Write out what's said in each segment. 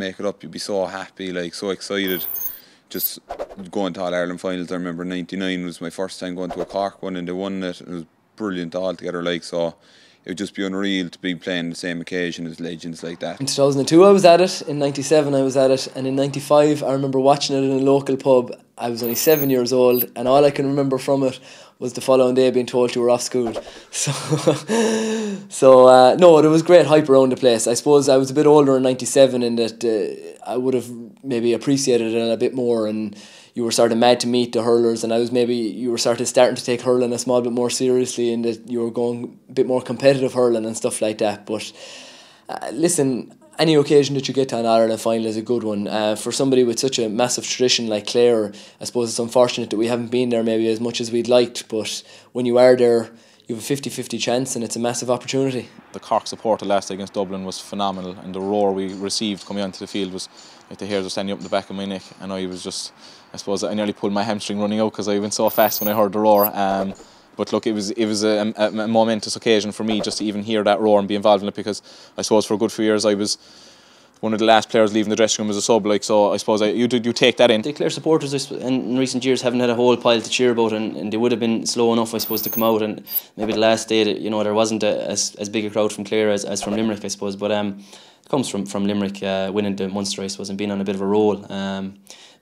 make it up. You'd be so happy, like so excited. Just going to All-Ireland Finals, I remember '99 was my first time going to a Cork one, and they won it. It was brilliant altogether, like, so it would just be unreal to be playing the same occasion as legends like that. In 2002 I was at it, in 97 I was at it, and in 95 I remember watching it in a local pub. I was only 7 years old, and all I can remember from it was the following day being told you were off school. So no, there was great hype around the place. I suppose I was a bit older in 97 in that I would have maybe appreciated it a bit more, and you were sort of mad to meet the hurlers, and you were sort of starting to take hurling a small bit more seriously, in that you were going a bit more competitive hurling and stuff like that. But listen, any occasion that you get to an All-Ireland final is a good one. For somebody with such a massive tradition like Clare, I suppose it's unfortunate that we haven't been there maybe as much as we'd liked, but when you are there, you have a 50-50 chance, and it's a massive opportunity. The Cork support last day against Dublin was phenomenal, and the roar we received coming onto the field was like the hairs were standing up the back of my neck, and I suppose I nearly pulled my hamstring running out because I went so fast when I heard the roar. But look, it was a momentous occasion for me just to even hear that roar and be involved in it, because I suppose for a good few years I was one of the last players leaving the dressing room as a sub, like, so I suppose you take that in. The Clare supporters in recent years haven't had a whole pile to cheer about, and they would have been slow enough, I suppose, to come out, and maybe the last day that, there wasn't as big a crowd from Clare as from Limerick, I suppose, but it comes from Limerick winning the Munster, I suppose, and being on a bit of a roll.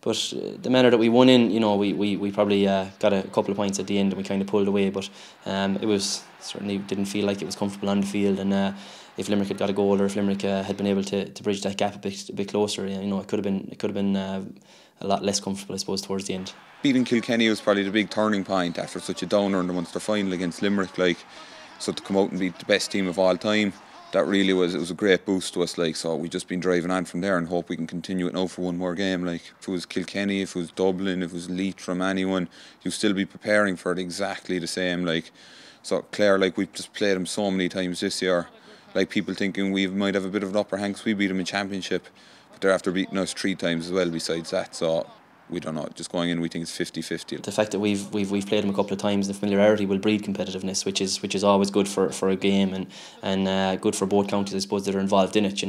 But the manner that we won in, we probably got a couple of points at the end, and we kind of pulled away, but it was certainly didn't feel like it was comfortable on the field, and if Limerick had got a goal, or if Limerick had been able to bridge that gap a bit closer, it could have been a lot less comfortable, I suppose, towards the end. Beating Kilkenny was probably the big turning point after such a downer in the Munster final against Limerick, like, so to come out and beat the best team of all time, that really was a great boost to us, like, so we've just been driving on from there and hope we can continue it now for one more game. Like, if it was Kilkenny, if it was Dublin, if it was Leitrim, anyone, you'll still be preparing for it exactly the same, like. So Clare, like, we've just played them so many times this year, like, people thinking we might have a bit of an upper hand because we beat them in championship, but they're after beating us 3 times as well besides that, so we don't know, just going in we think it's 50-50. The fact that we've played them a couple of times, the familiarity will breed competitiveness, which is always good for a game, and good for both counties, I suppose, that are involved in it,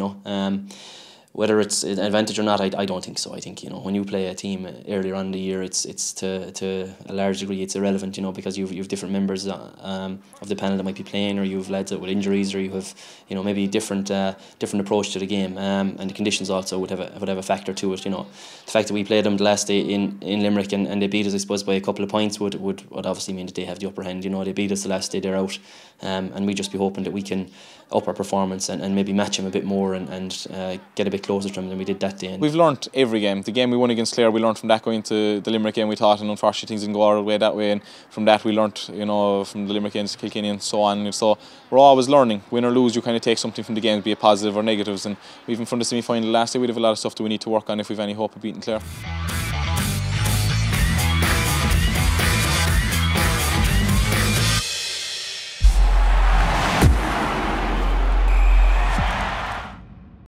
Whether it's an advantage or not, I don't think so. I think, when you play a team earlier on in the year, it's to a large degree it's irrelevant, because you've different members of the panel that might be playing, or you have lads with injuries, or you have maybe different approach to the game, and the conditions also would have a factor to it. The fact that we played them the last day in Limerick and they beat us, I suppose, by a couple of points would obviously mean that they have the upper hand. They beat us the last day they're out, and we just be hoping that we can up our performance and maybe match them a bit more and get a bit closer to them than we did that day. We've learnt every game. The game we won against Clare, we learned from that going into the Limerick game, we thought, and unfortunately things didn't go our way that way, and from that we learnt, from the Limerick games to Kilkenny and so on. So we're always learning. Win or lose, you kind of take something from the game, be it positive or negatives, and even from the semi-final last day we'd have a lot of stuff that we need to work on if we've any hope of beating Clare.